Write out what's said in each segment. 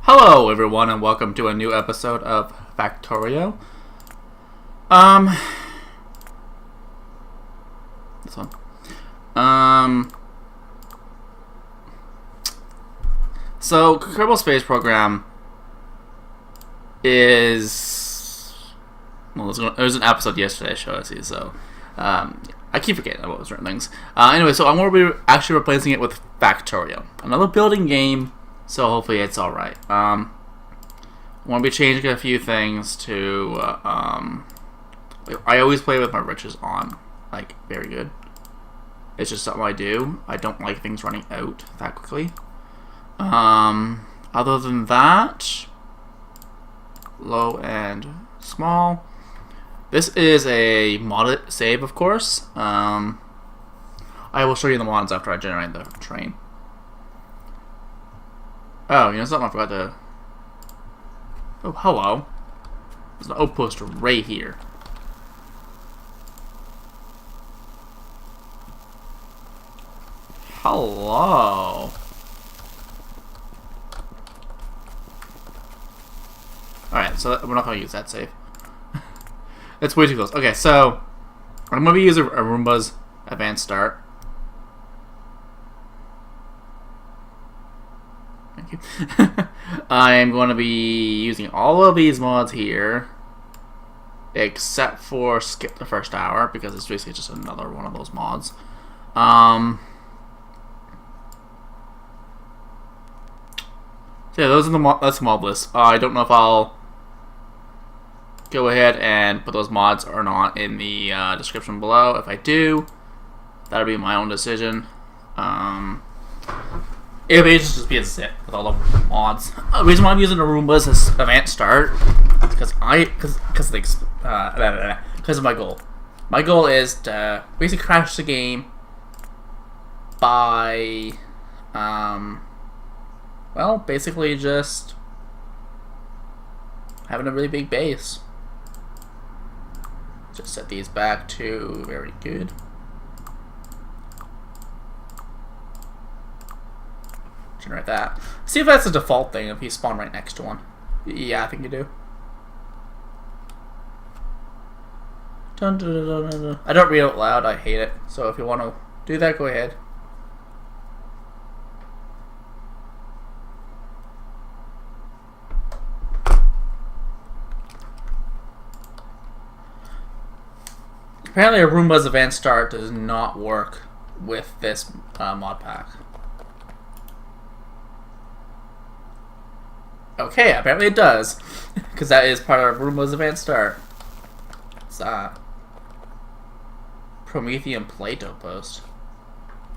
Hello, everyone, and welcome to a new episode of Factorio. This one. So, Kerbal Space Program is... Well, there was an episode yesterday, shall I see, so... I keep forgetting about certain things. Anyway, so I'm going to be actually replacing it with Factorio. Another building game, so hopefully it's alright. I'm going to be changing a few things to... I always play with my riches on. Like, very good. It's just something I do. I don't like things running out that quickly. Other than that... Low and small. This is a modded save, of course. I will show you the mods after I generate the train. Oh, you know something I forgot to... Oh, hello. There's an outpost right here. Hello. Alright, so we're not going to use that save. It's way too close. Okay, so I'm going to be using a Roomba's advanced start. Thank you. I am going to be using all of these mods here, except for skip the first hour, because it's basically just another one of those mods. So yeah, those are that's the mod list. I don't know if I'll go ahead and put those mods or not in the description below. If I do, that'll be my own decision. It may just be a zip with all the mods. The reason why I'm using the Roomba's as advanced start is because of my goal. My goal is to basically crash the game by well, basically just having a really big base. Just set these back to very good. Generate that. See if that's a default thing if you spawn right next to one. Yeah, I think you do. Dun, dun, dun, dun, dun. I don't read out loud, I hate it. So if you want to do that, go ahead. Apparently, a Roomba's advanced start does not work with this mod pack. Okay, apparently it does, because that is part of Roomba's advanced start. What's that? Promethean plate outpost.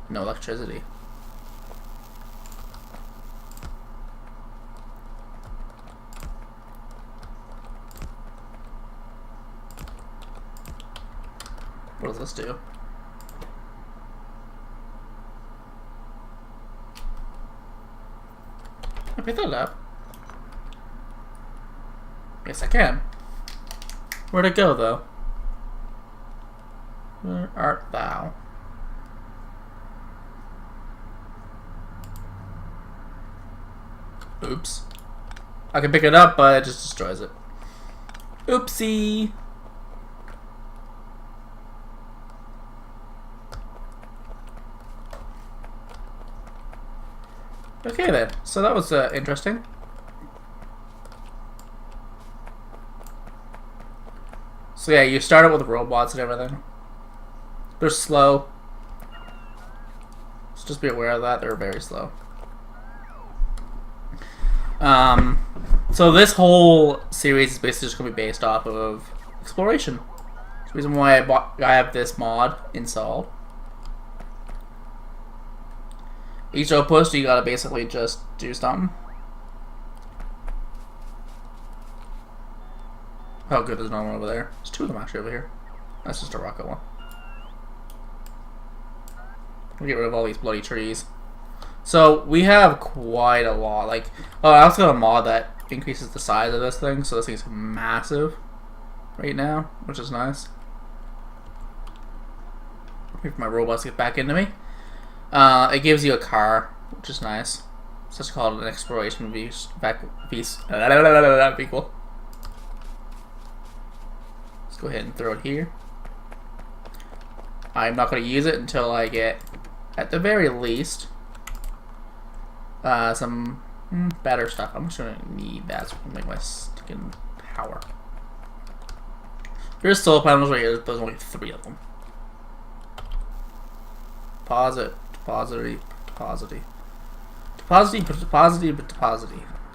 No electricity. What does this do? Can I pick that up? Yes, I can. Where'd it go, though? Where art thou? Oops. I can pick it up, but it just destroys it. Oopsie! Okay then, so that was interesting. So yeah, you start out with robots and everything. They're slow. So just be aware of that, they're very slow. So this whole series is basically just going to be based off of exploration. That's the reason why I have this mod installed. Each outpost, you gotta basically just do something. Oh good, there's another one over there. There's two of them actually over here. That's just a rocket one. We'll get rid of all these bloody trees. So, we have quite a lot. Like, oh, I also got a mod that increases the size of this thing, so this thing's massive right now, which is nice. Wait for my robots to get back into me. It gives you a car, which is nice. It's just called an exploration vehicle. Let's go ahead and throw it here. I'm not going to use it until I get, at the very least, some better stuff. I'm just going to need that so I can make my sticking power. There's solar panels right here. There's only 3 of them. Deposit.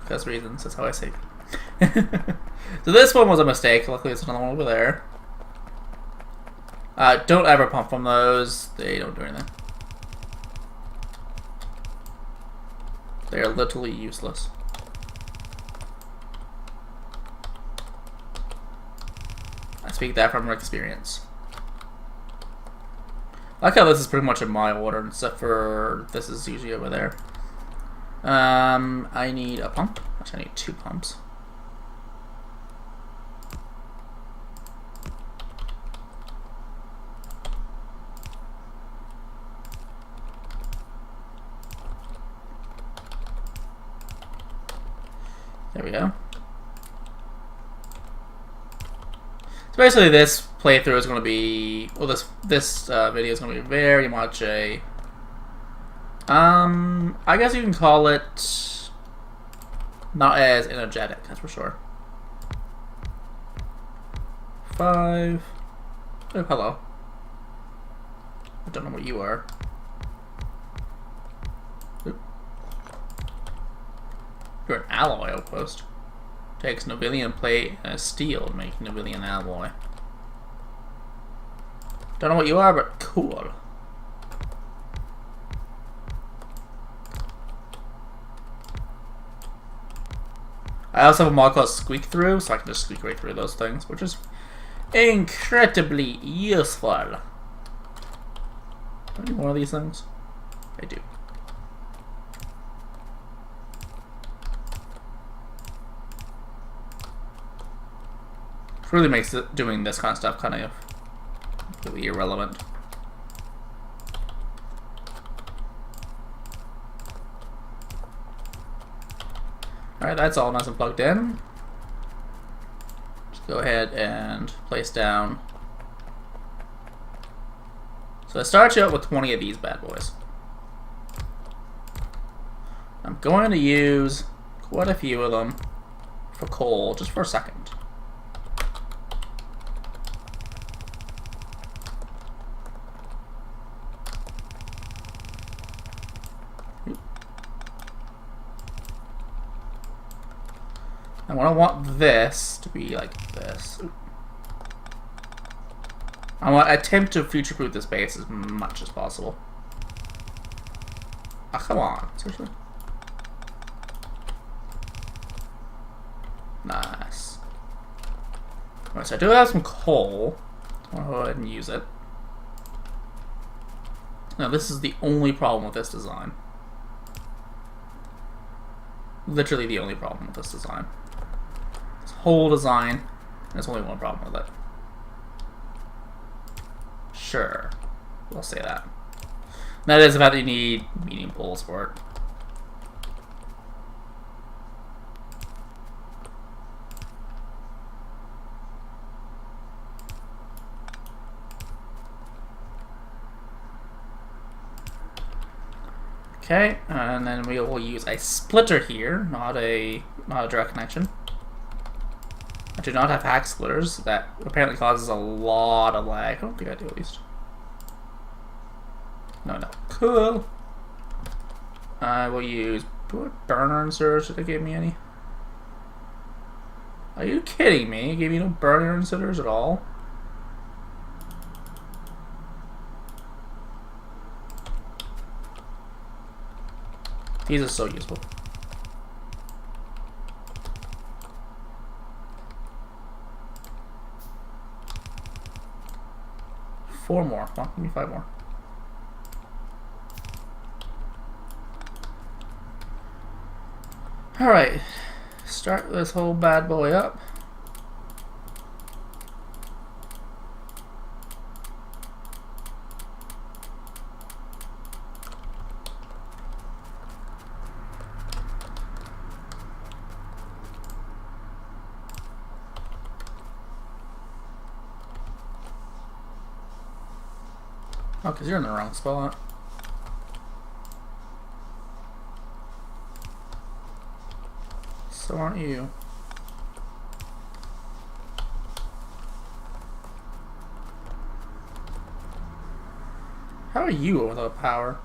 Because reasons, that's how I say it. So this one was a mistake. Luckily, there's another one over there. Don't ever pump from those. They don't do anything. They are literally useless. I speak that from experience. I like how this is pretty much in my order, except for this is usually over there. I need a pump. Actually, I need 2 pumps. There we go. So basically, this playthrough is going to be, well, this video is going to be very much a, I guess you can call it not as energetic, that's for sure. 5. Oh, hello. I don't know what you are. Oop. You're an alloy outpost. Takes Nobilian plate and steel to make Nobilian alloy. Don't know what you are, but cool. I also have a mod called Squeak Through, so I can just squeak right through those things, which is incredibly useful. Do I need more of these things? I do. It really makes doing this kind of stuff kind of completely irrelevant. Alright, that's all nice and plugged in. Just go ahead and place down. So I start you out with 20 of these bad boys. I'm going to use quite a few of them for coal, just for a second. And I want this to be like this. I want to attempt to future-proof this base as much as possible. Ah, come on, seriously. Nice. Alright, so I do have some coal. I'll go ahead and use it. Now, this is the only problem with this design. Literally the only problem with this design. This whole design, there's only one problem with it. Sure, we'll say that. And that is the fact that you need medium poles for it. Okay, and then we will use a splitter here, not a direct connection. I do not have hack splitters. That apparently causes a lot of lag. I don't think I do, at least. No. Cool. I will use burner inserters. Did they give me any? Are you kidding me? It gave me no burner inserters at all? These are so useful. Four more. Come on, give me 5 more. Alright. Start this whole bad boy up. Oh, because you're in the wrong spot. So aren't you? How are you without power?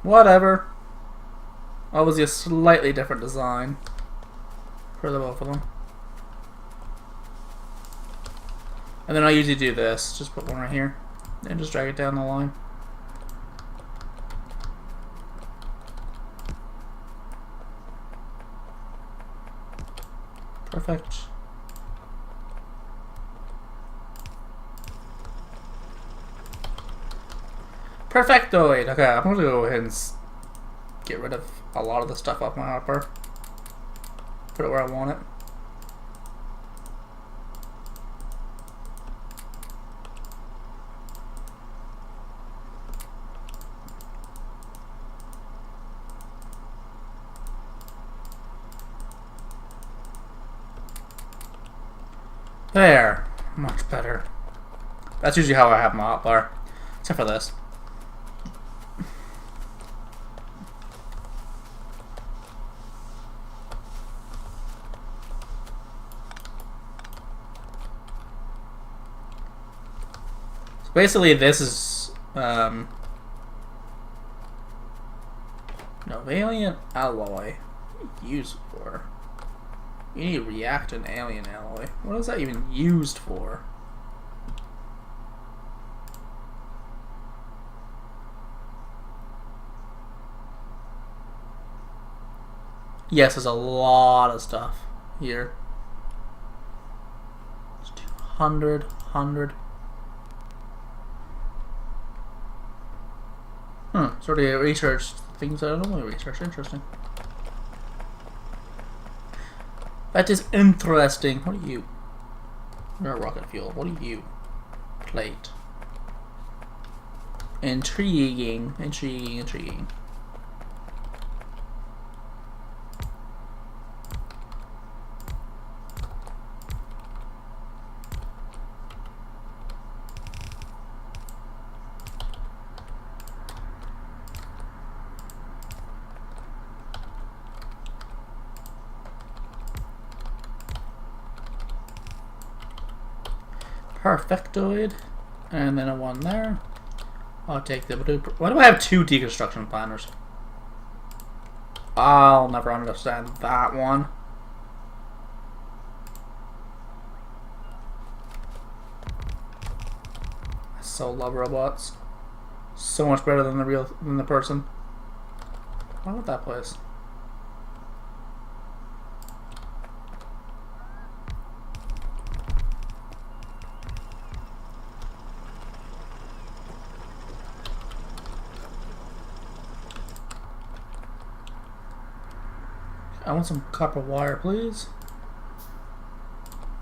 Whatever. Obviously a slightly different design for the both of them. And then I usually do this. Just put one right here. And just drag it down the line. Perfect. Perfectoid! Okay, I'm gonna go ahead and get rid of a lot of the stuff off my hopper. Put it where I want it. There. Much better. That's usually how I have my hotbar. Except for this. So basically this is Novalian alloy. What do you use for? You need reactant alien alloy. What is that even used for? Yes, there's a lot of stuff here. It's 200, 100. Sort of research things that I don't really research. Interesting. That is interesting. What are you? You're a rocket fuel. What are you? Plate. Intriguing. Intriguing. Intriguing. Perfectoid, and then a one there. I'll take the blueprint. Why do I have two deconstruction planners? I'll never understand that one. I so love robots. So much better than the person. Why would that place? I want some copper wire, please.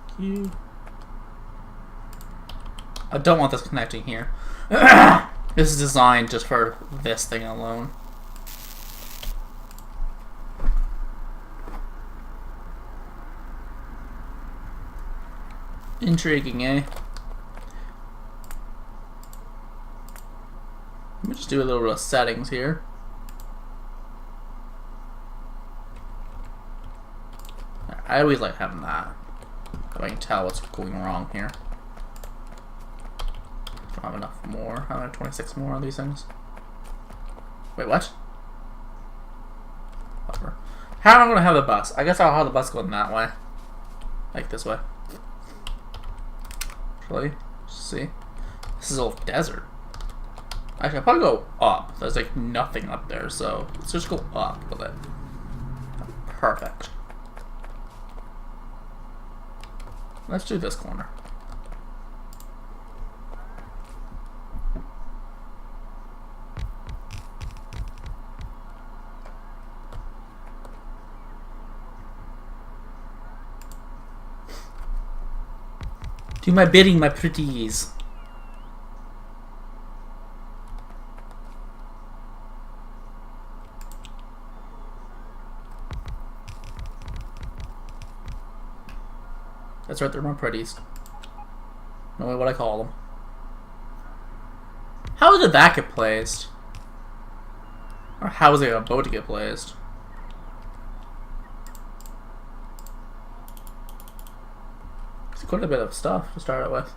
Thank you. I don't want this connecting here. This is designed just for this thing alone. Intriguing, eh? Let me just do a little bit of settings here. I always like having that. So I can tell what's going wrong here. Don't have enough more. I have 26 more on these things. Wait, what? Whatever. How am I going to have the bus? I guess I'll have the bus going that way. Like this way. Actually, see? This is all desert. Actually, I'll probably go up. There's like nothing up there, so let's just go up with it. Perfect. Let's do this corner. Do my bidding, my pretties. That's right, they're more pretties. No way what I call them. How did that get placed? Or how was it about to get placed? It's quite a bit of stuff to start it with.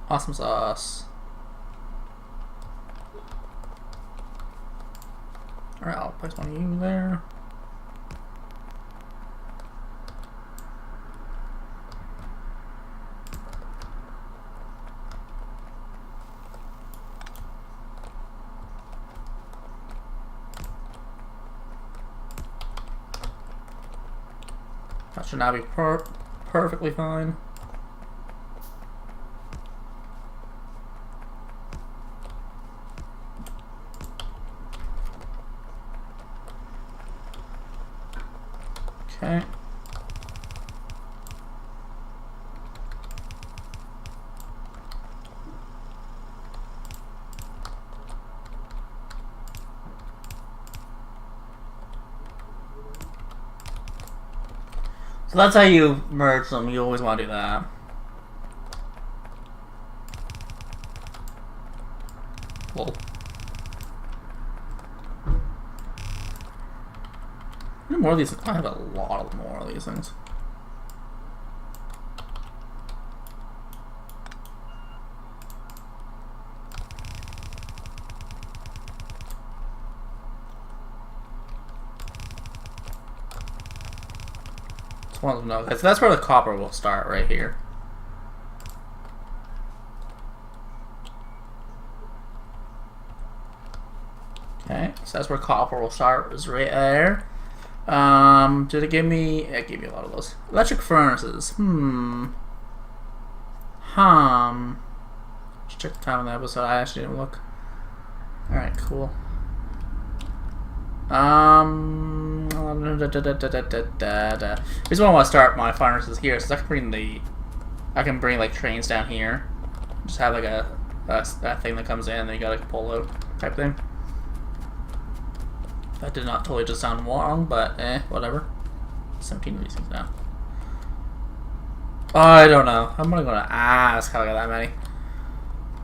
Awesome sauce. Alright, I'll place one of you there. That should now be perfectly fine. Okay. So that's how you merge them. You always want to do that. Lol. How many more of these? I have a lot more of these things. It's one of them. No, that's where the copper will start, right here. Okay, so that's where copper will start. Is right there. Did it give me? It gave me a lot of those. Electric furnaces. Let's check the time on the episode. I actually didn't look. Alright, cool. The reason why I want to start my furnaces here is I can bring like trains down here. Just have like that thing that comes in and then you gotta pull out type thing. That did not totally just sound wrong, but whatever. 17 of these things now. I don't know. I'm not gonna ask how I got that many.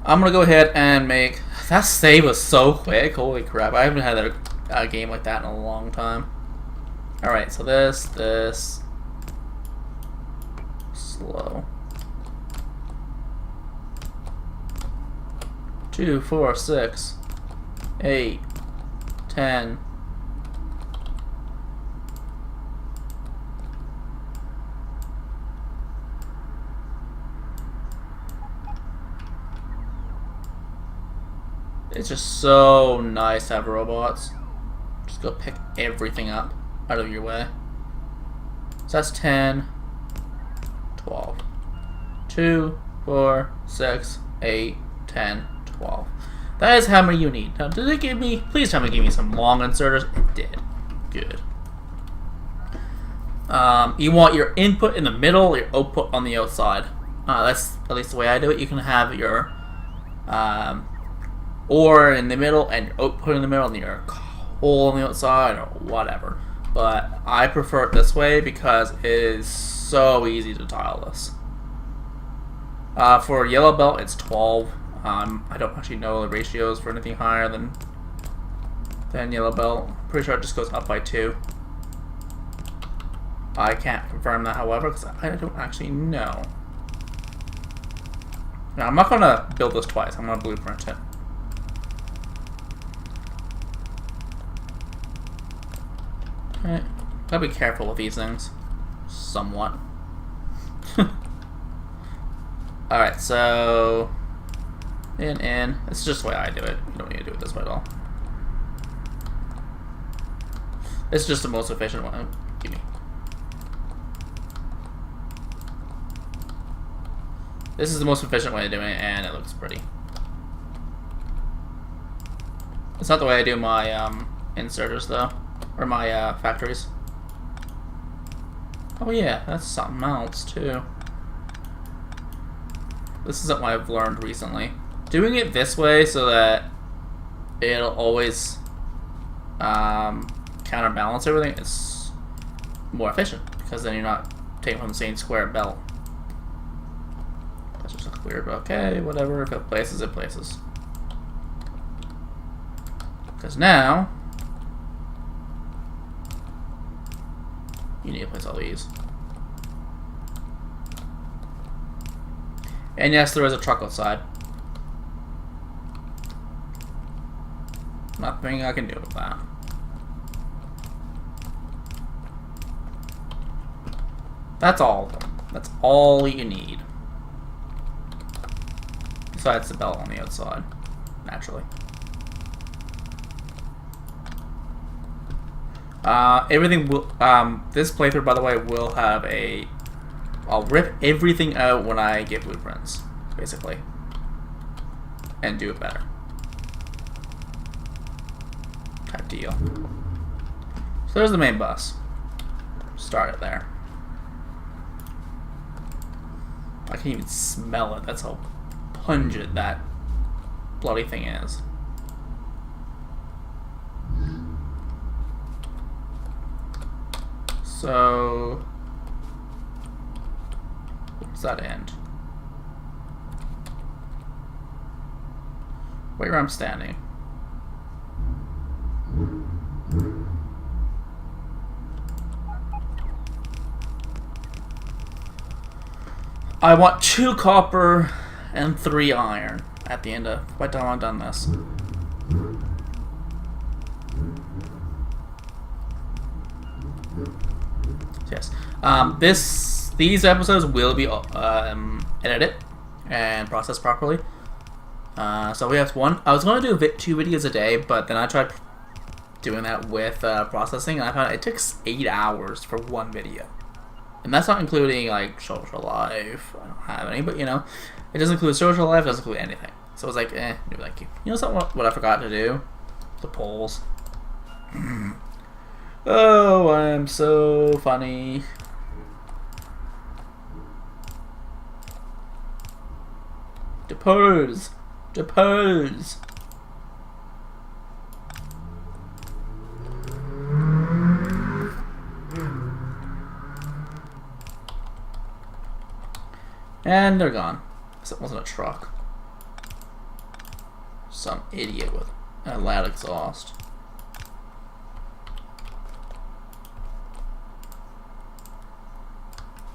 I'm gonna go ahead and make. That save was so quick. Holy crap! I haven't had a game like that in a long time. All right, so this, slow. 2, 4, 6, 8, 10. It's just so nice to have robots. Just go pick everything up out of your way. So that's 10, 12. 2, 4, 6, 8, 10, 12. That is how many you need. Now, did it give me... Please tell me it gave me some long inserters. It did. Good. You want your input in the middle, your output on the outside. That's at least the way I do it. You can have your... ore in the middle and your output in the middle and your hole on the outside or whatever. But I prefer it this way because it is so easy to tile this. For yellow belt, it's 12. I don't actually know the ratios for anything higher than yellow belt. Pretty sure it just goes up by 2. I can't confirm that, however, because I don't actually know. Now, I'm not going to build this twice. I'm going to blueprint it. Okay. Gotta be careful with these things. Somewhat. Alright, so... In. It's just the way I do it. You don't need to do it this way at all. It's just the most efficient one. Give me. This is the most efficient way of doing it, and it looks pretty. It's not the way I do my inserters, though. Or my factories. Oh yeah, that's something else, too. This isn't what I've learned recently. Doing it this way so that it'll always counterbalance everything, it's more efficient because then you're not taking from the same square belt. That's just looks weird, but okay, whatever. If it places, it places. Because now you need to place all these. And yes, there is a truck outside. Nothing I can do with that. That's all of them. That's all you need. Besides the belt on the outside, naturally. Everything will, this playthrough, by the way, will have a, I'll rip everything out when I get blueprints, basically. And do it better. Type deal. So there's the main bus. Start it there. I can even smell it, that's how pungent that bloody thing is. So, where does that end? Wait where I'm standing. I want 2 copper and 3 iron at the end of by the time I've done this. Yes. These episodes will be edited and processed properly. So we have one. I was going to do 2 videos a day, but then I tried doing that with processing, and I found it takes 8 hours for 1 video. And that's not including like social life. I don't have any, but you know, it doesn't include social life. It doesn't include anything. So it's like, no, thank you. You know something? What I forgot to do? The polls. Oh, I'm so funny. Depose. Depose. And they're gone. It wasn't a truck. Some idiot with a loud exhaust.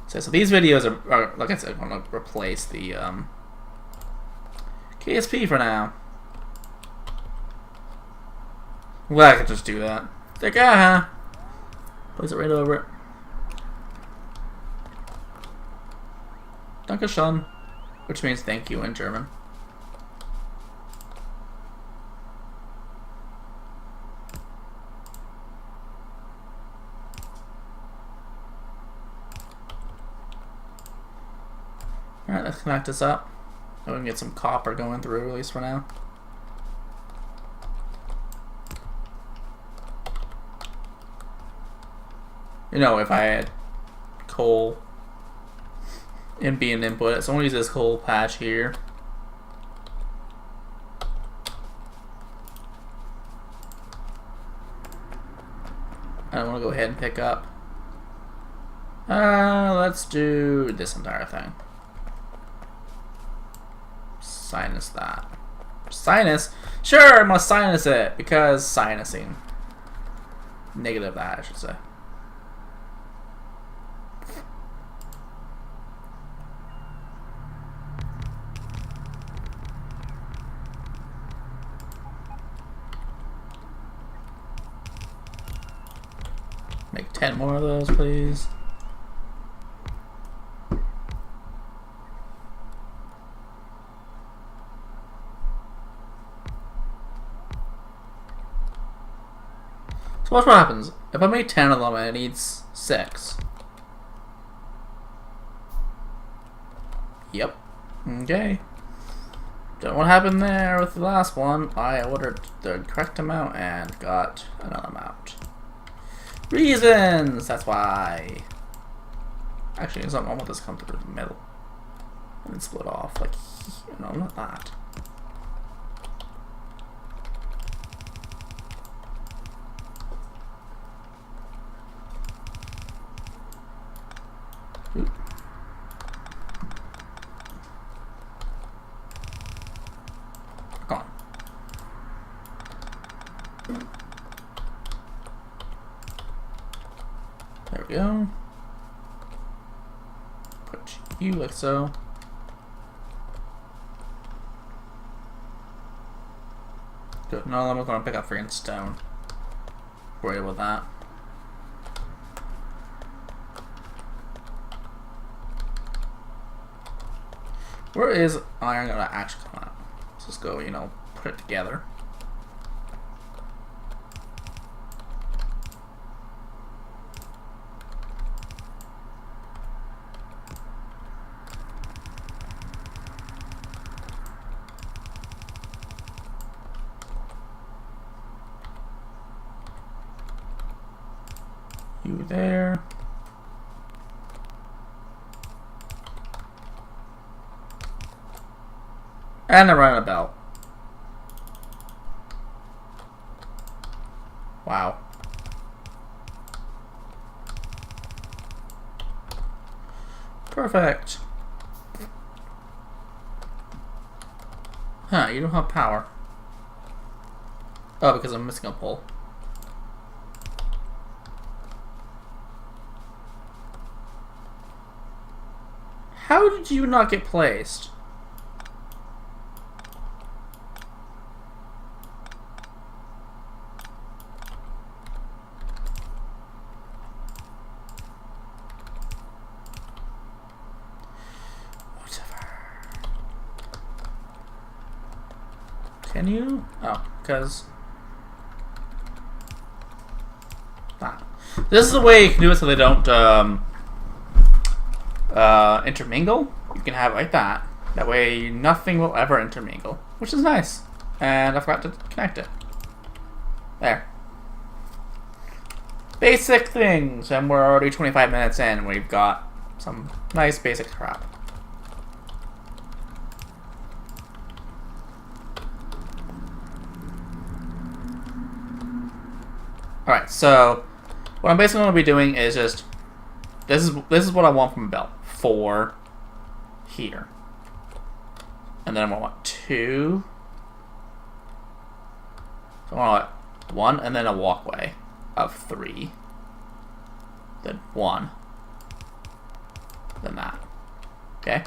So these videos are, like I said, I'm going to replace the KSP for now. Well, I could just do that. It's like, place it right over it. Dankeschön, which means thank you in German. Alright, let's connect this up. So we can get some copper going through, at least for now. You know, if I had coal and be an input, so I'm gonna use this coal patch here. I want to go ahead and pick up. Let's do this entire thing. Sinus that. Sinus? Sure, I'm gonna sinus it because sinusing. Negative that, I should say. Make 10 more of those, please. So watch what happens. If I make 10 of them and it needs 6. Yep. Okay. Don't know what happened there with the last one. I ordered the correct amount and got another amount. Reasons! That's why. Actually, there's something wrong with this come through the middle. And then split off. Like, no, not that. Oop. Come on. There we go. Put you like so. Good. No, I'm gonna pick up freaking stone. Worry about that. Where is iron gonna actually come out? Let's just go, you know, put it together. You there. And a runabout. Wow. Perfect. Huh, you don't have power. Oh, because I'm missing a pole. How did you not get placed? Whatever. Can you? Oh, because... Ah. This is the way you can do it so they don't, intermingle. You can have it like that. That way nothing will ever intermingle, which is nice. And I forgot to connect it. There. Basic things, and we're already 25 minutes in and we've got some nice basic crap. Alright, so what I'm basically going to be doing is just this is what I want from a belt. 4 here. And then I want 2. So I want 1 and then a walkway of 3. Then 1. Then that. Okay?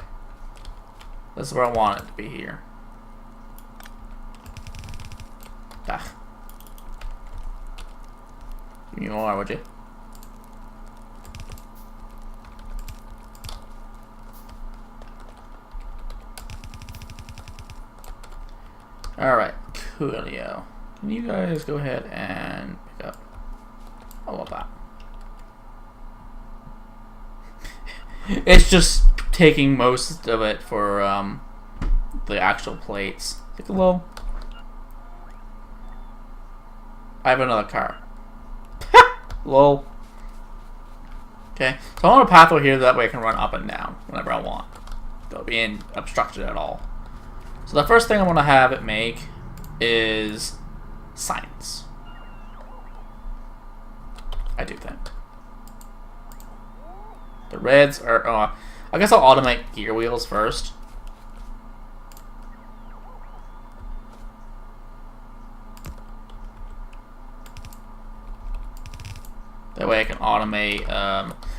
This is where I want it to be here. Ah. Give me more, would you? Alright, coolio. Can you guys go ahead and pick up all of that? It's just taking most of it for the actual plates. Take a little. I have another car. Lol. Okay, so I want a pathway here that way I can run up and down whenever I want. Without being obstructed at all. So the first thing I want to have it make is science. I do think. The reds are... I guess I'll automate gear wheels first. That way I can automate...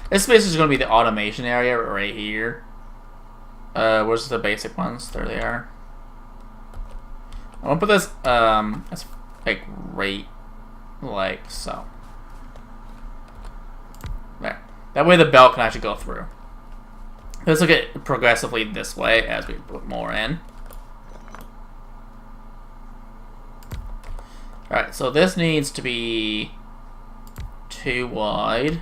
this space is going to be the automation area right here. Where's the basic ones? There they are. I'm gonna put this as like right like so. There. That way the belt can actually go through. This will get progressively this way as we put more in. Alright, so this needs to be 2 wide.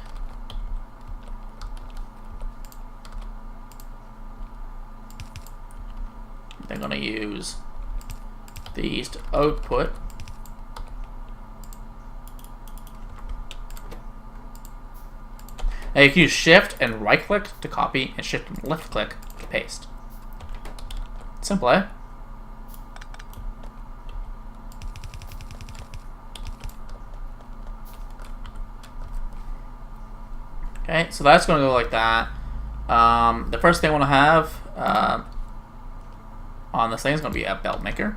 They're gonna use these to output. Now you can use shift and right click to copy and shift and left click to paste. Simple, eh? Okay, so that's going to go like that. The first thing I want to have on this thing is going to be a belt maker.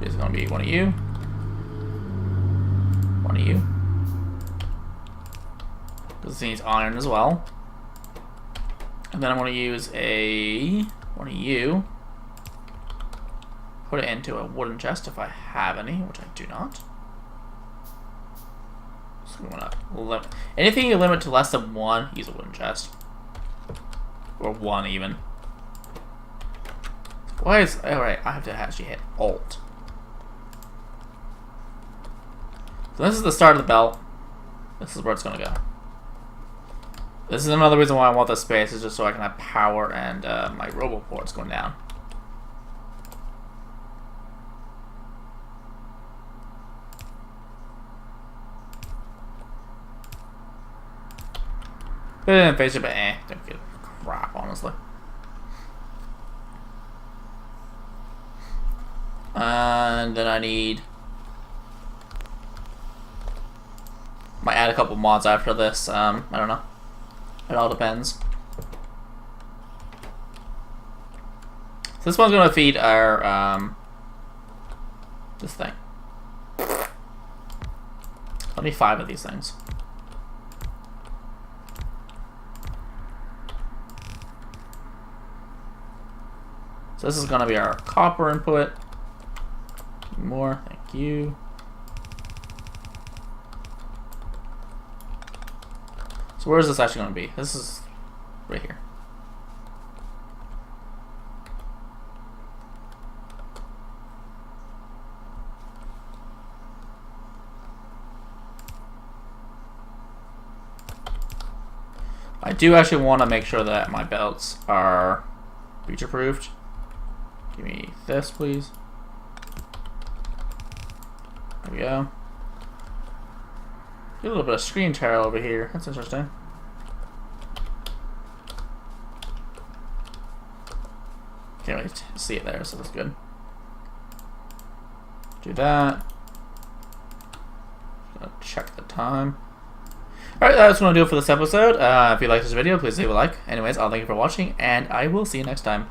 It's going to be one of you. One of you. Because it needs iron as well. And then I'm going to use one of you. Put it into a wooden chest if I have any, which I do not. So we want to limit anything you limit to less than one. Use a wooden chest, or one even. Why is alright? I have to actually hit Alt. So this is the start of the belt. This is where it's gonna go. This is another reason why I want this space, is just so I can have power and my robo ports going down. But basically, don't give a crap, honestly. And then I might add a couple mods after this. I don't know. It all depends. So this one's gonna feed our this thing. Let me 5 of these things. So this is going to be our copper input. More, thank you. So where is this actually going to be? This is right here. I do actually want to make sure that my belts are future-proofed. Give me this, please. There we go. Get a little bit of screen tear over here. That's interesting. Can't really see it there, so that's good. Do that. Gonna check the time. Alright, that's what I'm going to do for this episode. If you like this video, please leave a like. Anyways, I'll thank you for watching, and I will see you next time.